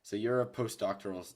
So you're a postdoctoral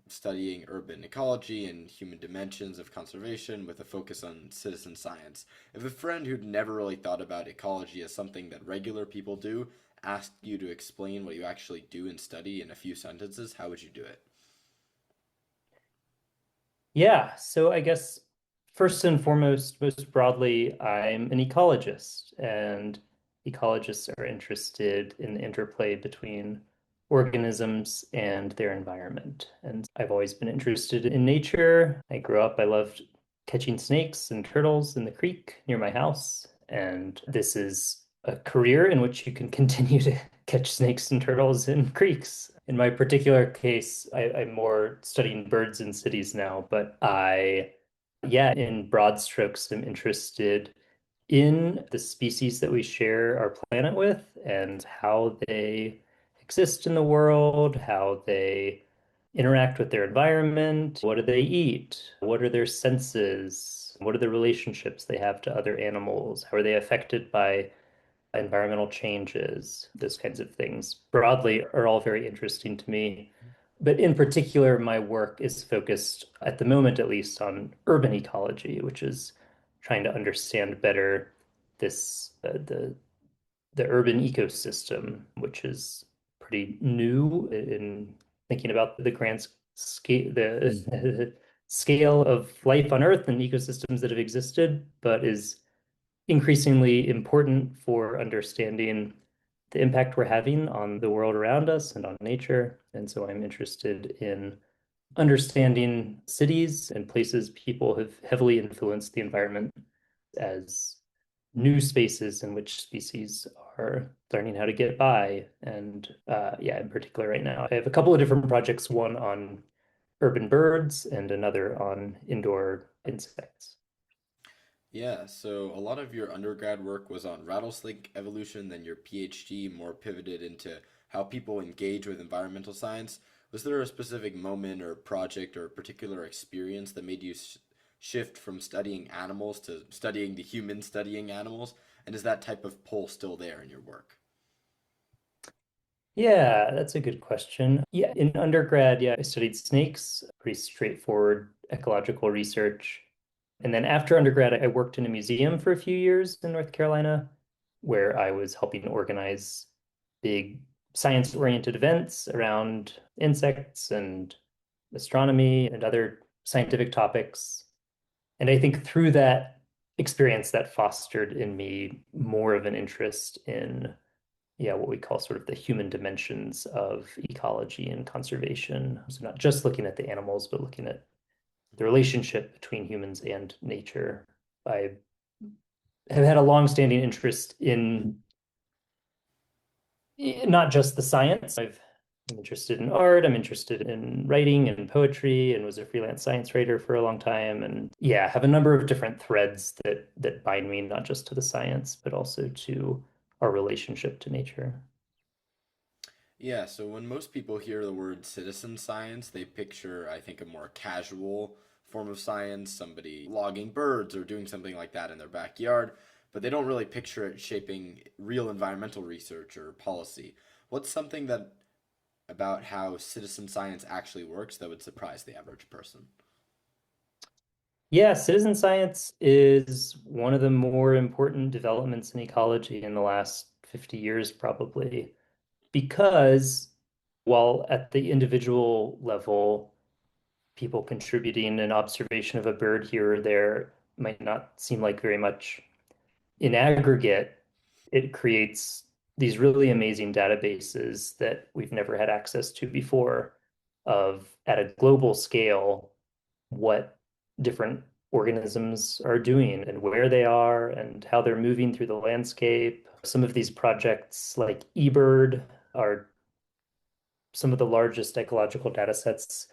studying urban ecology and human dimensions of conservation with a focus on citizen science. If a friend who'd never really thought about ecology as something that regular people do asked you to explain what you actually do and study in a few sentences, how would you do it? Yeah, so I guess first and foremost, most broadly, I'm an ecologist, and ecologists are interested in the interplay between organisms and their environment. And I've always been interested in nature. I loved catching snakes and turtles in the creek near my house, and this is a career in which you can continue to catch snakes and turtles in creeks. In my particular case, I'm more studying birds in cities now, but yeah, in broad strokes, I'm interested in the species that we share our planet with and how they exist in the world, how they interact with their environment, what do they eat, what are their senses, what are the relationships they have to other animals, how are they affected by environmental changes, those kinds of things broadly are all very interesting to me. But in particular, my work is focused, at the moment at least, on urban ecology, which is trying to understand better this the urban ecosystem, which is pretty new in thinking about the grand scale the scale of life on Earth and ecosystems that have existed, but is increasingly important for understanding the impact we're having on the world around us and on nature. And so I'm interested in understanding cities and places people have heavily influenced the environment as new spaces in which species are learning how to get by. And yeah, in particular, right now, I have a couple of different projects, one on urban birds and another on indoor insects. Yeah, so a lot of your undergrad work was on rattlesnake evolution, then your PhD more pivoted into how people engage with environmental science. Was there a specific moment or project or particular experience that made you shift from studying animals to studying the human studying animals? And is that type of pull still there in your work? Yeah, that's a good question. Yeah, in undergrad, yeah, I studied snakes, pretty straightforward ecological research. And then after undergrad, I worked in a museum for a few years in North Carolina, where I was helping organize big science-oriented events around insects and astronomy and other scientific topics. And I think through that experience, that fostered in me more of an interest in yeah, what we call sort of the human dimensions of ecology and conservation. So not just looking at the animals, but looking at the relationship between humans and nature. I have had a long-standing interest in not just the science. I'm interested in art. I'm interested in writing and poetry, and was a freelance science writer for a long time. And yeah, have a number of different threads that bind me not just to the science, but also to our relationship to nature. Yeah, so when most people hear the word citizen science, they picture, I think, a more casual form of science, somebody logging birds or doing something like that in their backyard, but they don't really picture it shaping real environmental research or policy. What's something that about how citizen science actually works that would surprise the average person? Yeah, citizen science is one of the more important developments in ecology in the last 50 years, probably, because while at the individual level, people contributing an observation of a bird here or there might not seem like very much in aggregate, it creates these really amazing databases that we've never had access to before of at a global scale what different organisms are doing and where they are and how they're moving through the landscape. Some of these projects, like eBird, are some of the largest ecological data sets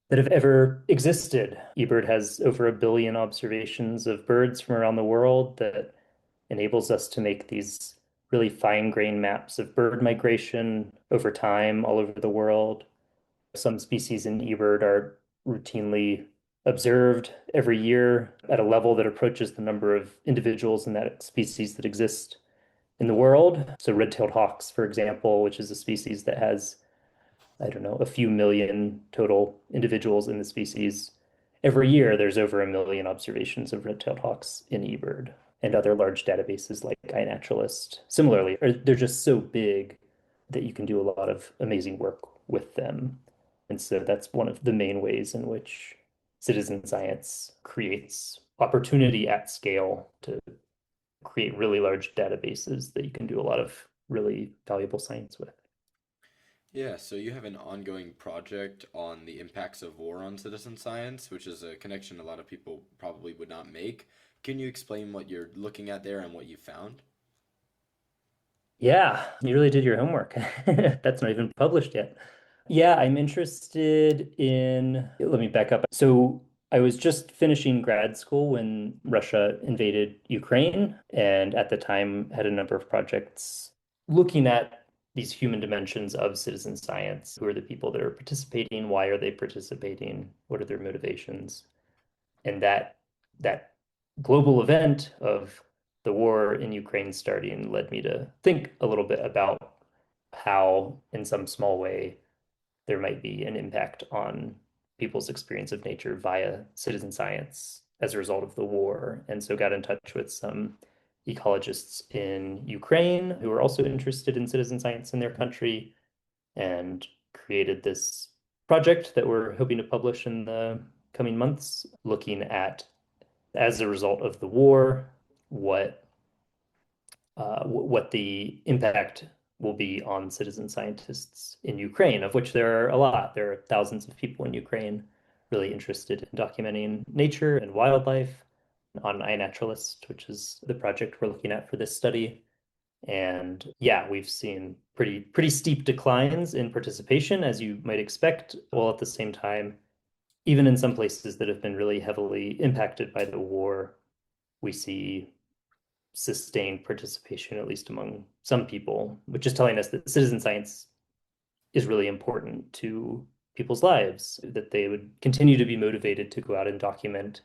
that have ever existed. eBird has over 1 billion observations of birds from around the world that enables us to make these really fine-grained maps of bird migration over time all over the world. Some species in eBird are routinely observed every year at a level that approaches the number of individuals in that species that exist in the world. So red-tailed hawks, for example, which is a species that has I don't know, a few million total individuals in the species. Every year, there's over a million observations of red-tailed hawks in eBird and other large databases like iNaturalist. Similarly, they're just so big that you can do a lot of amazing work with them. And so that's one of the main ways in which citizen science creates opportunity at scale to create really large databases that you can do a lot of really valuable science with. Yeah, so you have an ongoing project on the impacts of war on citizen science, which is a connection a lot of people probably would not make. Can you explain what you're looking at there and what you found? Yeah, you really did your homework. That's not even published yet. Yeah, I'm interested in, let me back up. So I was just finishing grad school when Russia invaded Ukraine, and at the time had a number of projects looking at these human dimensions of citizen science. Who are the people that are participating? Why are they participating? What are their motivations? And that global event of the war in Ukraine starting led me to think a little bit about how, in some small way, there might be an impact on people's experience of nature via citizen science as a result of the war. And so got in touch with some ecologists in Ukraine who were also interested in citizen science in their country and created this project that we're hoping to publish in the coming months, looking at, as a result of the war, what the impact will be on citizen scientists in Ukraine, of which there are a lot. There are thousands of people in Ukraine really interested in documenting nature and wildlife on iNaturalist, which is the project we're looking at for this study. And yeah, we've seen pretty steep declines in participation, as you might expect, while at the same time, even in some places that have been really heavily impacted by the war, we see sustained participation, at least among some people, which is telling us that citizen science is really important to people's lives, that they would continue to be motivated to go out and document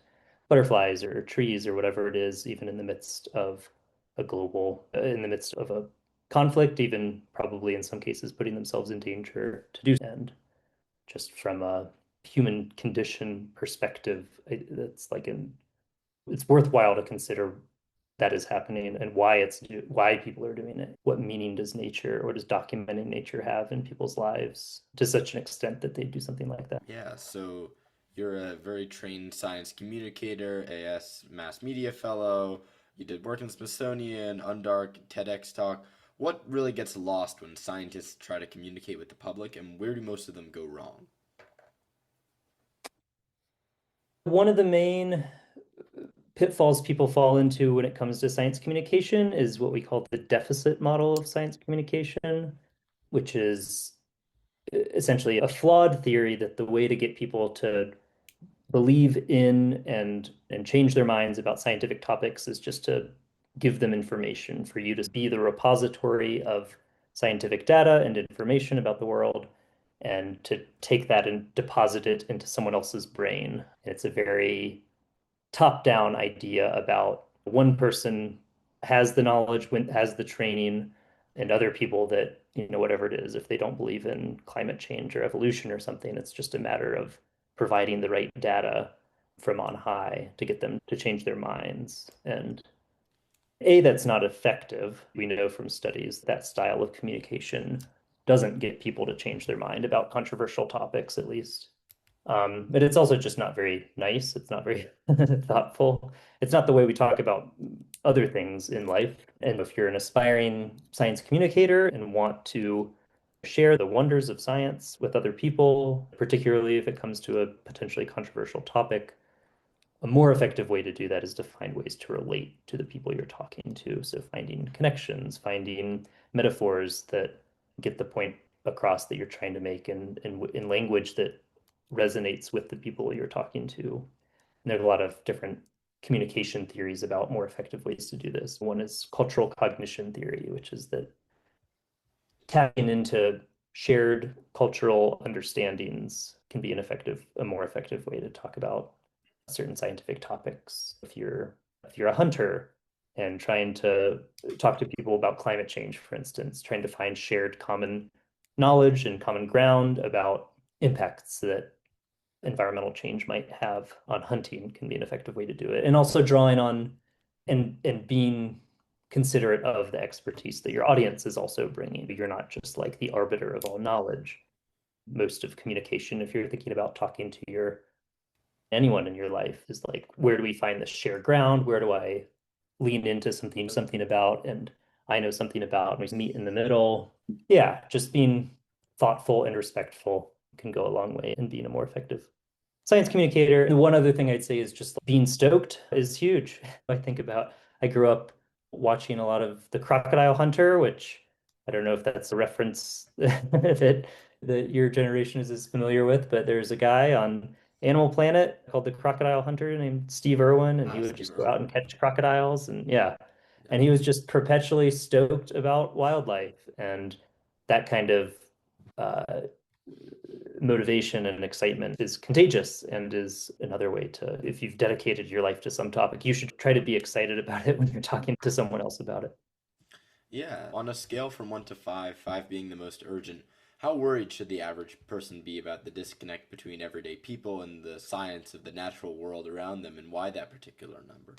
butterflies or trees or whatever it is, even in the midst of in the midst of a conflict, even probably in some cases putting themselves in danger to do. And just from a human condition perspective, that's like it's worthwhile to consider that is happening and why people are doing it. What meaning does nature or does documenting nature have in people's lives to such an extent that they do something like that? Yeah, so you're a very trained science communicator, AS Mass Media Fellow. You did work in Smithsonian, Undark, TEDx Talk. What really gets lost when scientists try to communicate with the public, and where do most of them go wrong? One of the main pitfalls people fall into when it comes to science communication is what we call the deficit model of science communication, which is essentially a flawed theory that the way to get people to believe in and change their minds about scientific topics is just to give them information, for you to be the repository of scientific data and information about the world, and to take that and deposit it into someone else's brain. It's a very top-down idea about one person has the knowledge, has the training, and other people that, whatever it is, if they don't believe in climate change or evolution or something, it's just a matter of providing the right data from on high to get them to change their minds. And that's not effective. We know from studies that style of communication doesn't get people to change their mind about controversial topics, at least. But it's also just not very nice. It's not very thoughtful. It's not the way we talk about other things in life. And if you're an aspiring science communicator and want to share the wonders of science with other people, particularly if it comes to a potentially controversial topic, a more effective way to do that is to find ways to relate to the people you're talking to. So finding connections, finding metaphors that get the point across that you're trying to make in language that resonates with the people you're talking to. And there's a lot of different communication theories about more effective ways to do this. One is cultural cognition theory, which is that tapping into shared cultural understandings can be a more effective way to talk about certain scientific topics. If you're a hunter and trying to talk to people about climate change, for instance, trying to find shared common knowledge and common ground about impacts that environmental change might have on hunting can be an effective way to do it. And also drawing on and being considerate of the expertise that your audience is also bringing. You're not just like the arbiter of all knowledge. Most of communication, if you're thinking about talking to your anyone in your life, is like, where do we find the shared ground? Where do I lean into something about, and I know something about, and we meet in the middle. Yeah, just being thoughtful and respectful can go a long way in being a more effective science communicator. And one other thing I'd say is just being stoked is huge. I grew up watching a lot of The Crocodile Hunter, which I don't know if that's a reference that your generation is as familiar with, but there's a guy on Animal Planet called the Crocodile Hunter named Steve Irwin, and he Ah, would Steve just go out Irwin. and catch crocodiles, and yeah, Yeah. and he was just perpetually stoked about wildlife, and that kind of uh, motivation and excitement is contagious and is another way to, if you've dedicated your life to some topic, you should try to be excited about it when you're talking to someone else about it. Yeah. On a scale from 1 to 5, 5 being the most urgent, how worried should the average person be about the disconnect between everyday people and the science of the natural world around them, and why that particular number?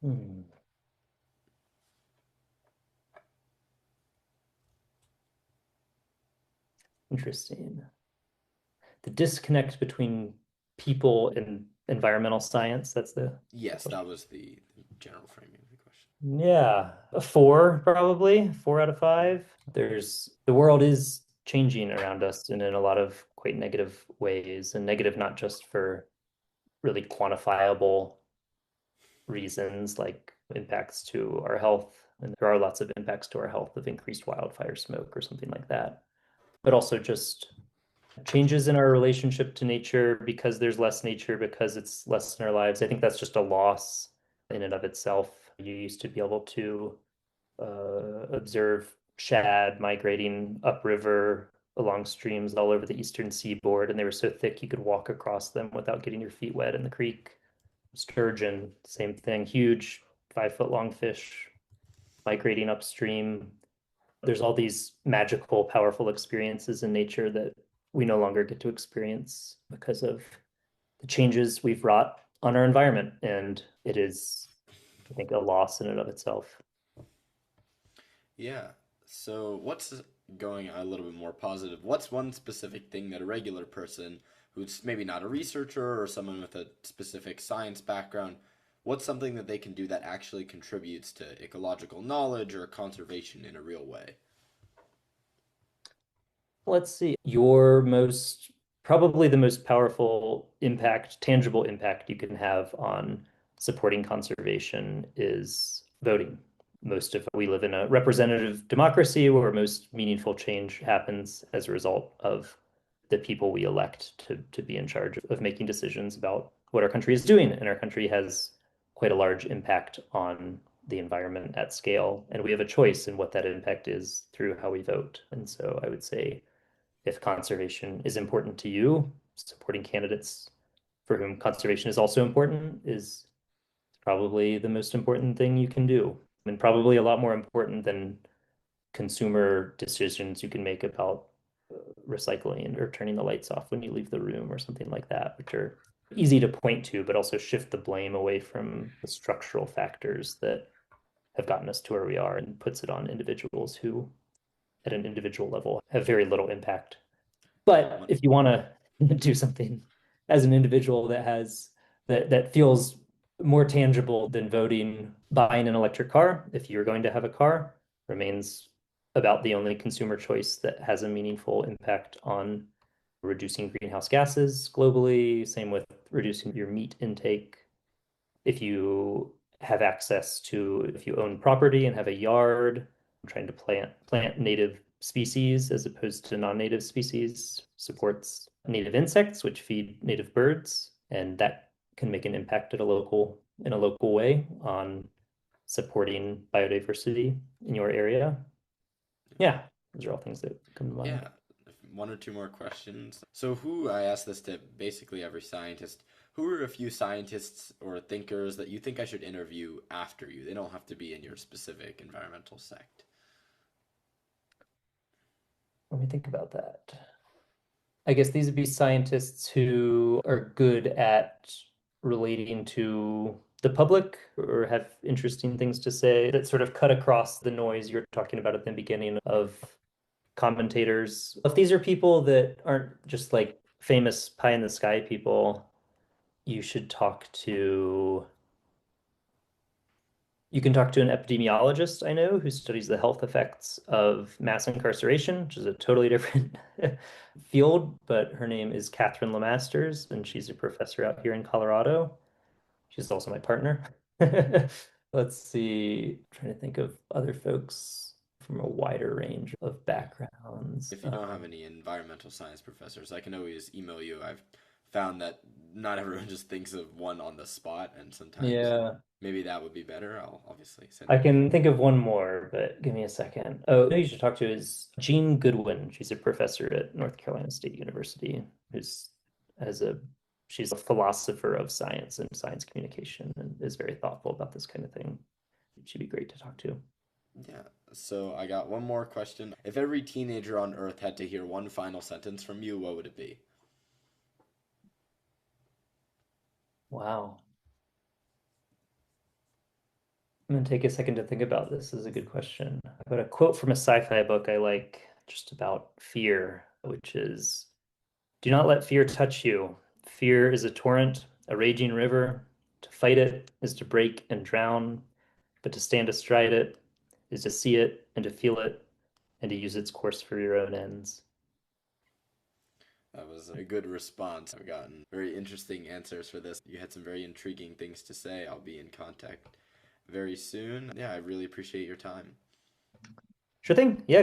Hmm, interesting. The disconnect between people and environmental science, that's the Yes, question. that was the general framing of the question. Yeah, a four probably, 4 out of 5. The world is changing around us and in a lot of quite negative ways, and negative not just for really quantifiable reasons like impacts to our health. And there are lots of impacts to our health of increased wildfire smoke or something like that, but also just changes in our relationship to nature because there's less nature, because it's less in our lives. I think that's just a loss in and of itself. You used to be able to observe shad migrating upriver along streams all over the eastern seaboard, and they were so thick you could walk across them without getting your feet wet in the creek. Sturgeon, same thing, huge 5 foot long fish migrating upstream. There's all these magical, powerful experiences in nature that we no longer get to experience because of the changes we've wrought on our environment. And it is, I think, a loss in and of itself. Yeah. So, what's going a little bit more positive? What's one specific thing that a regular person who's maybe not a researcher or someone with a specific science background, what's something that they can do that actually contributes to ecological knowledge or conservation in a real way? Let's see. Your most, probably the most powerful impact, tangible impact you can have on supporting conservation is voting. We live in a representative democracy where most meaningful change happens as a result of the people we elect to be in charge of making decisions about what our country is doing. And our country has quite a large impact on the environment at scale. And we have a choice in what that impact is through how we vote. And so I would say if conservation is important to you, supporting candidates for whom conservation is also important is probably the most important thing you can do, and probably a lot more important than consumer decisions you can make about recycling or turning the lights off when you leave the room or something like that, which are easy to point to, but also shift the blame away from the structural factors that have gotten us to where we are and puts it on individuals who, at an individual level, have very little impact. Yeah, But if you want to do something as an individual that feels more tangible than voting, buying an electric car, if you're going to have a car, remains about the only consumer choice that has a meaningful impact on reducing greenhouse gases globally. Same with reducing your meat intake. If you if you own property and have a yard, trying to plant native species as opposed to non-native species supports native insects, which feed native birds, and that can make an impact in a local way on supporting biodiversity in your area. Yeah, those are all things that come to mind. yeah. One or two more questions. So, I asked this to basically every scientist, who are a few scientists or thinkers that you think I should interview after you? They don't have to be in your specific environmental sect. Let me think about that. I guess these would be scientists who are good at relating to the public or have interesting things to say that sort of cut across the noise you're talking about at the beginning of commentators. If these are people that aren't just like famous pie in the sky people, you should talk to you can talk to an epidemiologist I know who studies the health effects of mass incarceration, which is a totally different field, but her name is Catherine Lemasters, and she's a professor out here in Colorado. She's also my partner. Let's see, I'm trying to think of other folks from a wider range of Yeah. backgrounds. If you don't have any environmental science professors, I can always email you. I've found that not everyone just thinks of one on the spot, and sometimes Yeah. maybe that would be better. I'll obviously send I you a few. can think of one more, but give me a second. Oh, who you should talk to is Jean Goodwin. She's a professor at North Carolina State University who's as a she's a philosopher of science and science communication and is very thoughtful about this kind of thing. She'd be great to talk to. Yeah. So I got one more question. If every teenager on Earth had to hear one final sentence from you, what would it be? Wow. I'm gonna take a second to think about this. This is a good question. I got a quote from a sci-fi book I like just about fear, which is do not let fear touch you. Fear is a torrent, a raging river. To fight it is to break and drown, but to stand astride it is to see it and to feel it and to use its course for your own ends. That was a good response. I've gotten very interesting answers for this. You had some very intriguing things to say. I'll be in contact very soon. Yeah, I really appreciate your time. Sure thing. Yeah.